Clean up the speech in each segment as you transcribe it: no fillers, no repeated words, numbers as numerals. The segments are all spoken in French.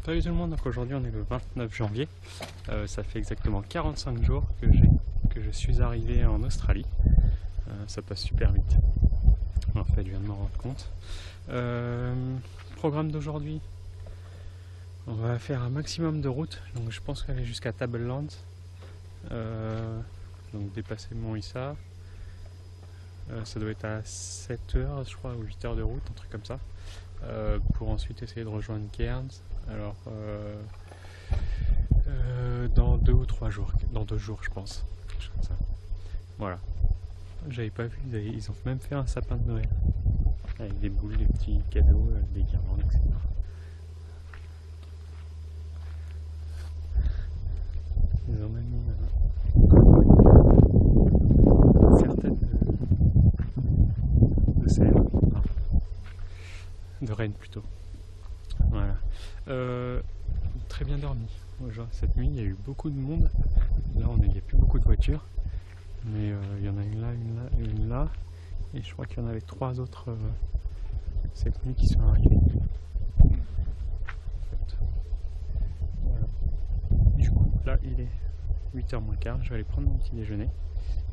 Salut tout le monde, donc aujourd'hui on est le 29 janvier, ça fait exactement 45 jours que je suis arrivé en Australie, ça passe super vite, en fait je viens de m'en rendre compte. Programme d'aujourd'hui, on va faire un maximum de route, donc je pense qu'aller jusqu'à Tableland, donc dépasser Mont Isa, ça doit être à 7 heures je crois, ou 8 heures de route, un truc comme ça, pour ensuite essayer de rejoindre Cairns. Alors dans 2 ou 3 jours, dans 2 jours je pense, comme ça. Voilà, j'avais pas vu, ils ont même fait un sapin de Noël avec des boules, des petits cadeaux, des guirlandes, etc. Ils ont même mis certaines de sel, de Rennes plutôt. Voilà. Très bien dormi. Cette nuit, il y a eu beaucoup de monde. Là, il n'y a plus beaucoup de voitures. Mais il y en a une là, une là et une là. Et je crois qu'il y en avait 3 autres cette nuit qui sont arrivés. En fait. Voilà. Du coup, là, il est 8h moins quart. Je vais aller prendre mon petit déjeuner.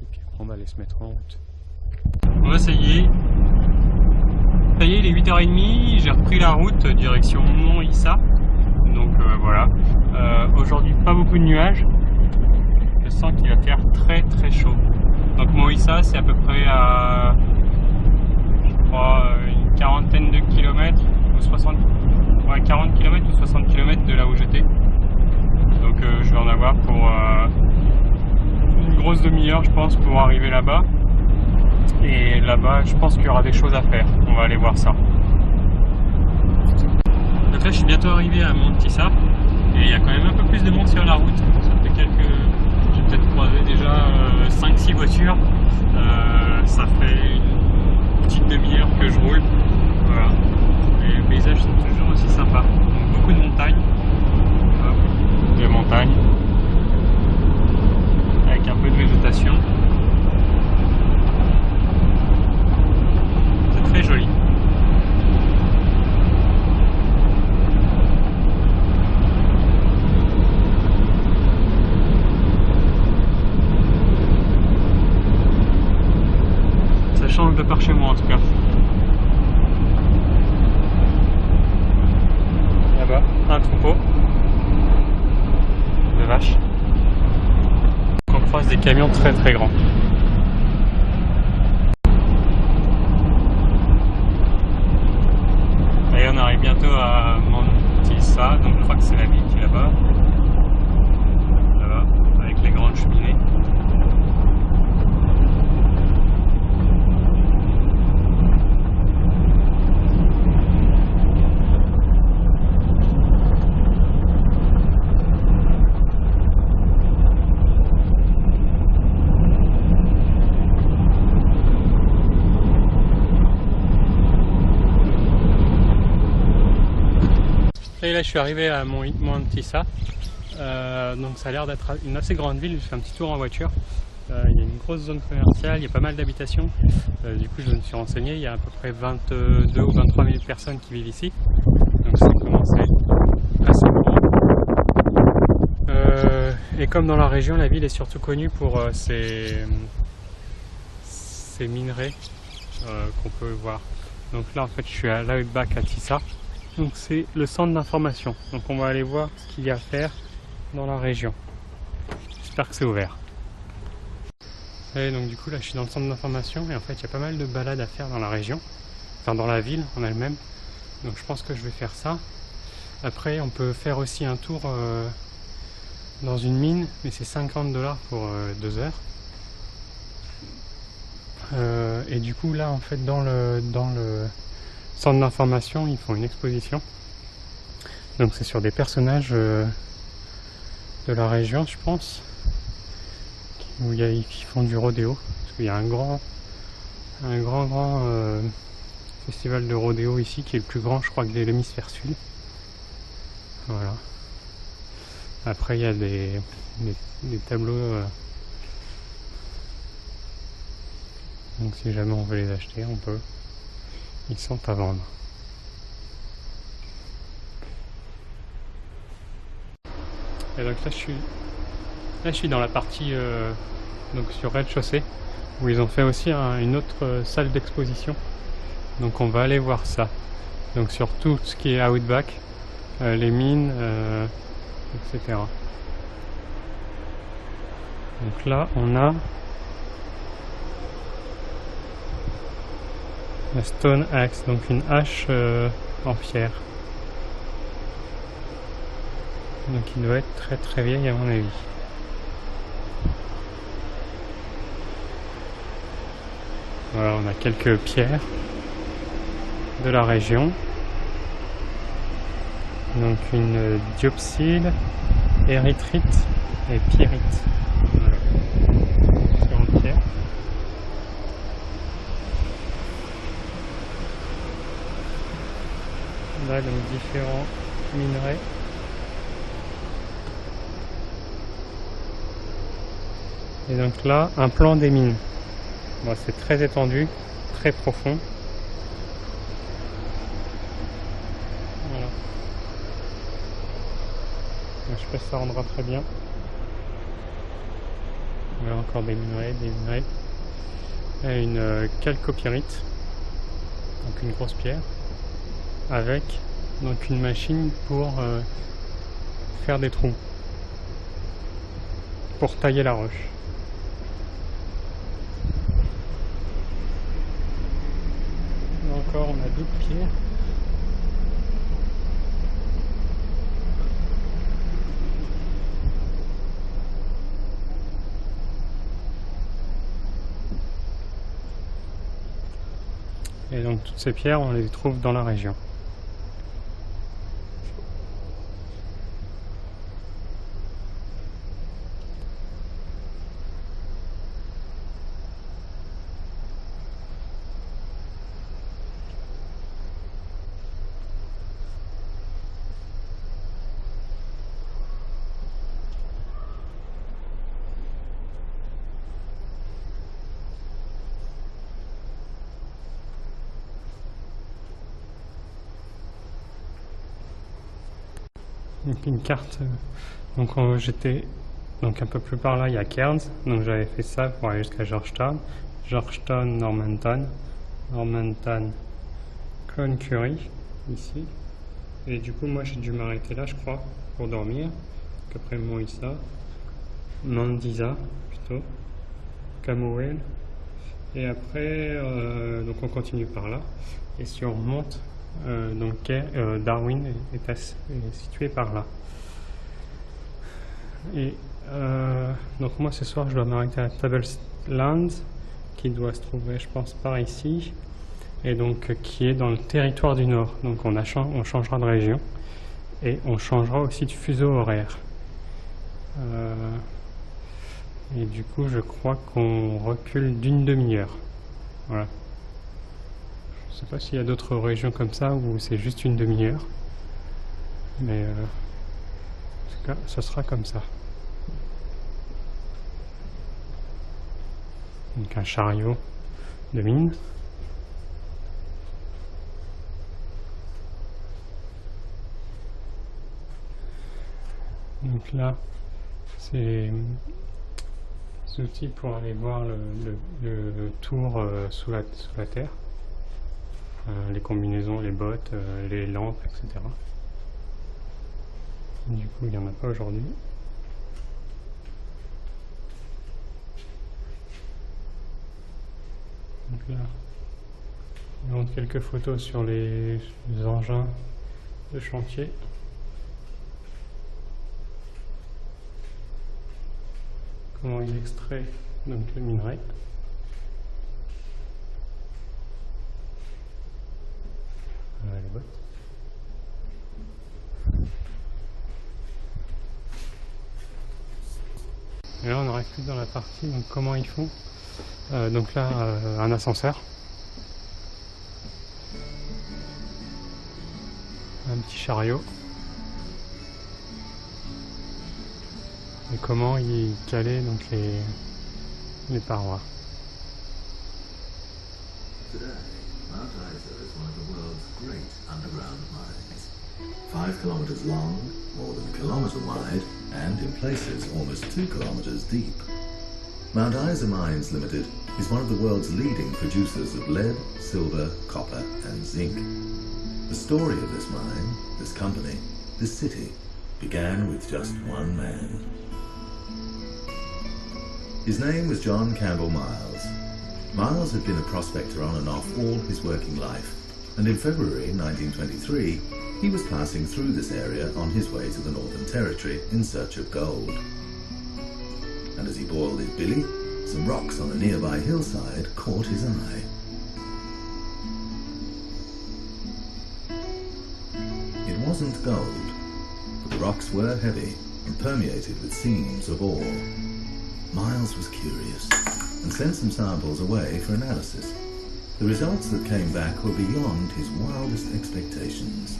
Et puis après, on va aller se mettre en route. Bon, ça y est. Ça y est, il est 8h30, j'ai repris la route direction Mont Isa. Donc voilà. Aujourd'hui, pas beaucoup de nuages. Je sens qu'il va faire très très chaud. Donc Mont Isa, c'est à peu près à, je crois, une quarantaine de kilomètres, ou 60, ouais, 40 km ou 60 km de là où j'étais. Donc je vais en avoir pour une grosse demi-heure, je pense, pour arriver là-bas. Et là-bas, je pense qu'il y aura des choses à faire. On va aller voir ça. Donc là, je suis bientôt arrivé à Mont Isa. Et il y a quand même un peu plus de monde sur la route. Ça fait j'ai peut-être croisé déjà 5-6 voitures. Ça fait une petite demi-heure que je roule. Voilà. Et les paysages sont toujours aussi sympas. Donc, beaucoup de montagnes. Des montagnes. Avec un peu de végétation. Très joli. Ça change de par chez moi en tout cas. Là-bas, un troupeau de vaches. On croise des camions très très grands. Et on arrive bientôt à Mont Isa, donc je crois que c'est la ville qui est là-bas. Là-bas, avec les grandes cheminées. Et là je suis arrivé à Mont Isa, donc ça a l'air d'être une assez grande ville. Je fais un petit tour en voiture, il y a une grosse zone commerciale, il y a pas mal d'habitations, du coup je me suis renseigné, il y a à peu près 22 ou 23 000 personnes qui vivent ici, donc ça commence à être assez grand. Et comme dans la région, la ville est surtout connue pour ses minerais qu'on peut voir. Donc là en fait je suis à l'Outback à Tissa. Donc c'est le centre d'information. Donc on va aller voir ce qu'il y a à faire dans la région. J'espère que c'est ouvert. Et donc du coup là je suis dans le centre d'information et en fait il y a pas mal de balades à faire dans la région. Enfin dans la ville en elle-même. Donc je pense que je vais faire ça. Après on peut faire aussi un tour dans une mine, mais c'est 50 $ pour 2 heures. Et du coup là en fait dans le centre d'information, ils font une exposition. Donc c'est sur des personnages de la région, je pense, qui font du rodéo. Parce qu'il y a un grand festival de rodéo ici, qui est le plus grand, je crois, que de l'hémisphère sud. Voilà. Après, il y a des tableaux. Donc si jamais on veut les acheter, on peut. Ils sont à vendre. Et donc là je suis dans la partie donc sur rez-de-chaussée où ils ont fait aussi une autre salle d'exposition. Donc on va aller voir ça. Donc sur tout ce qui est Outback, les mines, etc. Donc là on a la Stone Axe, donc une hache en pierre. Donc il doit être très très vieille à mon avis. Voilà, on a quelques pierres de la région. Donc une diopside, érythrite et pyrite. Voilà. Différentes pierres. Là donc différents minerais. Et donc là, un plan des mines. Bon, c'est très étendu, très profond. Voilà. Je sais pas si ça rendra très bien. Voilà encore des minerais, Et une calcopyrite, donc une grosse pierre, avec donc une machine pour faire des trous, pour tailler la roche. Encore, on a d'autres pierres. Et donc toutes ces pierres, on les trouve dans la région. Donc une carte, donc j'étais donc un peu plus par là, il y a Cairns, donc j'avais fait ça pour aller jusqu'à Georgetown, Normanton, Cloncurry, ici, et du coup moi j'ai dû m'arrêter là je crois, pour dormir, donc après Moïsa, Mandisa plutôt, Camouel, et après donc on continue par là, et si on remonte, donc Darwin est situé par là. Et donc moi ce soir je dois m'arrêter à Tablelands qui doit se trouver je pense par ici et donc qui est dans le territoire du Nord. Donc on changera de région et on changera aussi de fuseau horaire. Et du coup je crois qu'on recule d'une demi-heure. Voilà. Je sais pas s'il y a d'autres régions comme ça où c'est juste une demi-heure, mais en tout cas, ce sera comme ça. Donc un chariot de mine. Donc là, c'est des outils pour aller voir le tour sous la terre. Les combinaisons, les bottes, les lampes, etc. Du coup, il n'y en a pas aujourd'hui. Donc là, je montre quelques photos sur les engins de chantier. Comment ils extraient donc le minerai. Voilà les bottes. Et là on arrive plus dans la partie, donc comment ils font. Donc là un ascenseur. Un petit chariot. Et comment ils calaient donc les parois. Today, Mount Isa is one of the world's great underground mines. 5 kilometers long, more than a kilometer wide, and in places almost 2 kilometers deep. Mount Isa Mines Limited is one of the world's leading producers of lead, silver, copper and zinc. The story of this mine, this company, this city began with just one man. His name was John Campbell Miles. Miles had been a prospector on and off all his working life, and in February 1923 he was passing through this area on his way to the Northern Territory in search of gold. And as he boiled his billy, some rocks on a nearby hillside caught his eye. It wasn't gold, but the rocks were heavy and permeated with seams of ore. Miles was curious and sent some samples away for analysis. The results that came back were beyond his wildest expectations.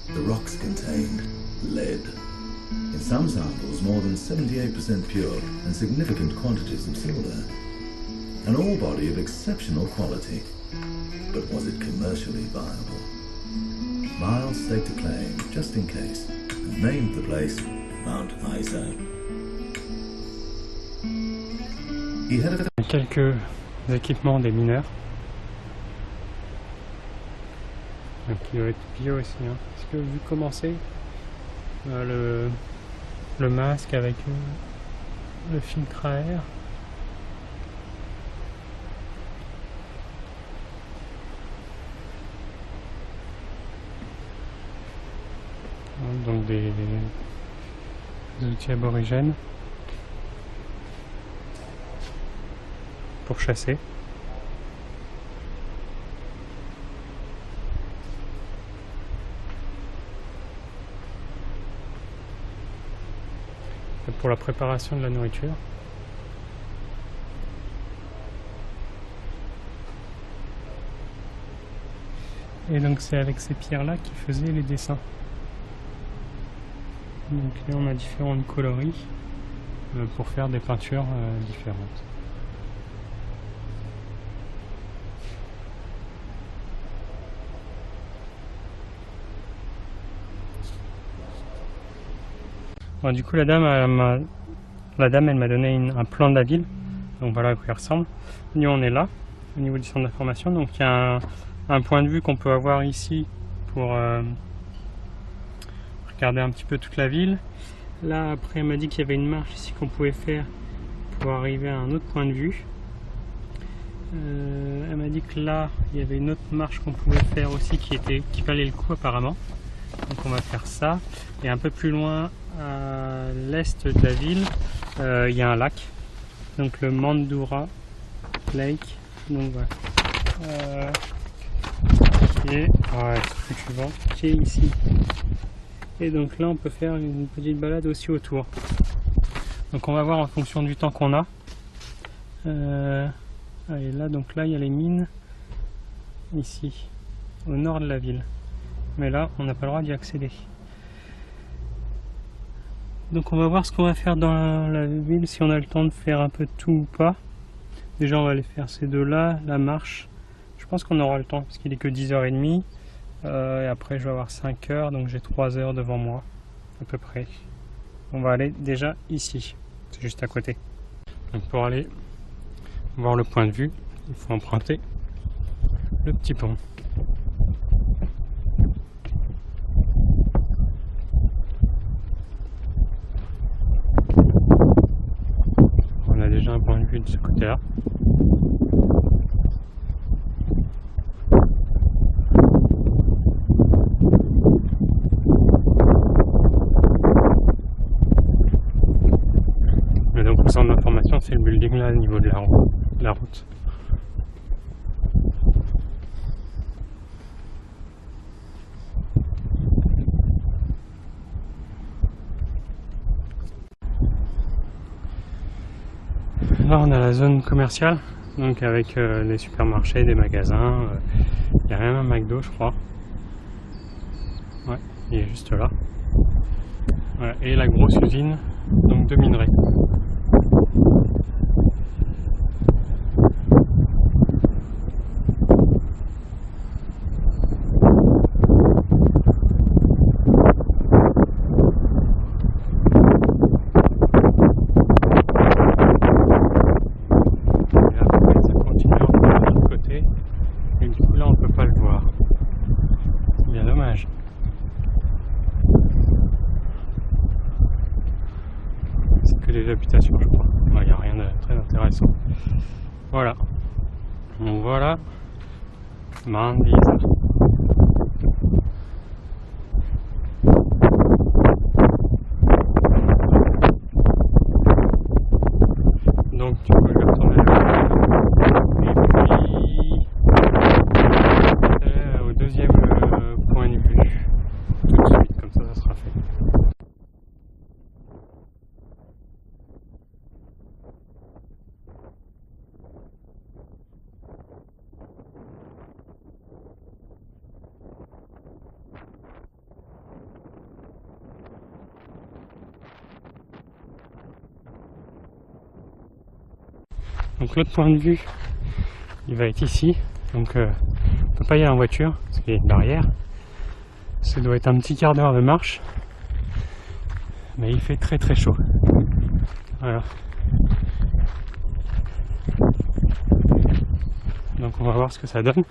The rocks contained lead. In some samples, more than 78% pure and significant quantities of silver. An ore body of exceptional quality. But was it commercially viable? Miles staked a claim, just in case, and named the place Mount Isa. He had quelques équipements des mineurs. Donc il doit être bio aussi. Hein. Parce que vu comment c'est, le masque avec le filtre à air. Donc des outils aborigènes pour chasser. Et pour la préparation de la nourriture. Et donc c'est avec ces pierres-là qu'ils faisaient les dessins. Donc là on a différents coloris pour faire des peintures différentes. Bon, du coup la dame elle m'a donné un plan de la ville, donc voilà à quoi il ressemble. Nous on est là, au niveau du centre d'information, donc il y a un point de vue qu'on peut avoir ici pour regarder un petit peu toute la ville. Là après elle m'a dit qu'il y avait une marche ici qu'on pouvait faire pour arriver à un autre point de vue. Elle m'a dit que là il y avait une autre marche qu'on pouvait faire aussi qui valait le coup apparemment. Donc on va faire ça. Et un peu plus loin à l'est de la ville il y a un lac, donc le Mandurah Lake, donc voilà. Qui est ici. Et donc là on peut faire une petite balade aussi autour. Donc on va voir en fonction du temps qu'on a. Et là donc là il y a les mines ici au nord de la ville, mais là on n'a pas le droit d'y accéder. Donc on va voir ce qu'on va faire dans la ville, si on a le temps de faire un peu de tout ou pas. Déjà on va aller faire ces deux là, la marche. Je pense qu'on aura le temps parce qu'il est que 10h30. Et après je vais avoir 5 heures, donc j'ai 3 heures devant moi à peu près. On va aller déjà ici, c'est juste à côté. Donc pour aller voir le point de vue, il faut emprunter le petit pont. On a déjà un point de vue de ce côté-là. Et donc le centre d'information, c'est le building là au niveau de la route. Là on a la zone commerciale, donc avec des supermarchés, des magasins, il y a même un McDo je crois. Ouais, il est juste là. Ouais, et la grosse usine donc de minerai. dommage. C'est que des habitations, je crois. Il n'y a rien de très intéressant. Voilà. Donc voilà. Mandisa. Donc du coup je vais retourner à la et puis au deuxième point de vue tout de suite, comme ça sera fait. Donc l'autre point de vue, il va être ici. Donc on ne peut pas y aller en voiture parce qu'il y a une barrière. Ça doit être un petit quart d'heure de marche. Mais il fait très très chaud. Voilà. Donc on va voir ce que ça donne.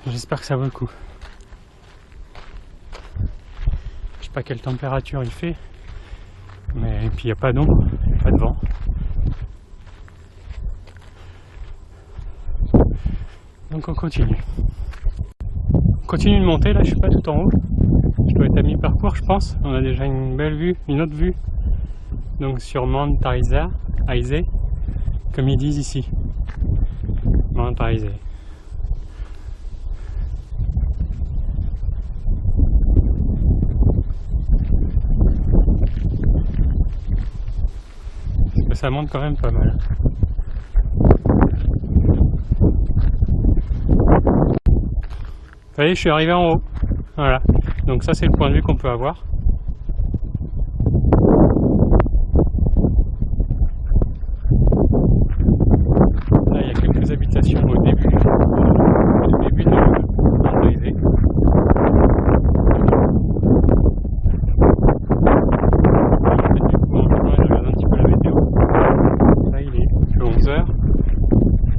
J'espère que ça vaut le coup. Je sais pas quelle température il fait. Mais puis il n'y a pas d'ombre, il n'y a pas de vent. Donc on continue. On continue de monter, là je suis pas tout en haut. Je dois être à mi-parcours je pense. On a déjà une belle vue, une autre vue. Donc sur Mount Aise, comme ils disent ici. Mount Aise. Parce que ça monte quand même pas mal. Vous voyez, je suis arrivé en haut. Voilà. Donc ça c'est le point de vue qu'on peut avoir. Là il y a quelques habitations au début de l'Andrézé. Du coup en chemin je regarde un petit peu la météo. Là il est 11h.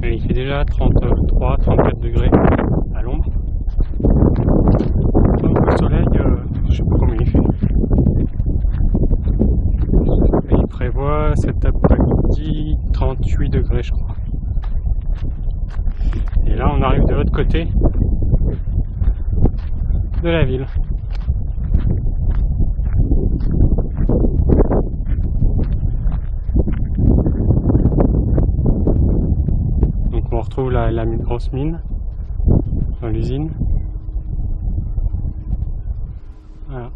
Et il fait déjà 33-34 degrés à l'ombre. Donc le soleil, je sais pas combien il fait. Et il prévoit cet après-midi 38 degrés je crois. Et là on arrive de l'autre côté de la ville. Donc on retrouve la grosse mine dans l'usine. Voilà.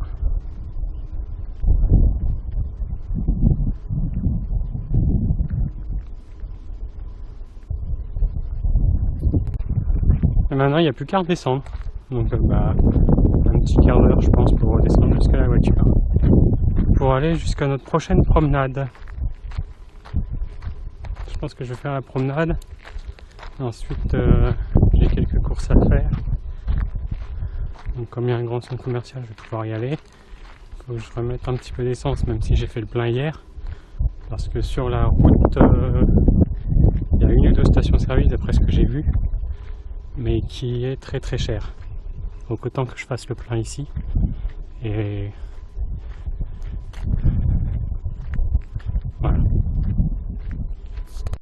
Et maintenant il n'y a plus qu'à redescendre. Donc un petit quart d'heure je pense pour redescendre jusqu'à la voiture. Pour aller jusqu'à notre prochaine promenade. Je pense que je vais faire la promenade. Ensuite j'ai quelques courses à faire. Donc comme il y a un grand centre commercial, je vais pouvoir y aller. Il faut que je remette un petit peu d'essence, même si j'ai fait le plein hier. Parce que sur la route, il y a une ou deux stations-service d'après ce que j'ai vu. Mais qui est très très cher. Donc autant que je fasse le plein ici. Et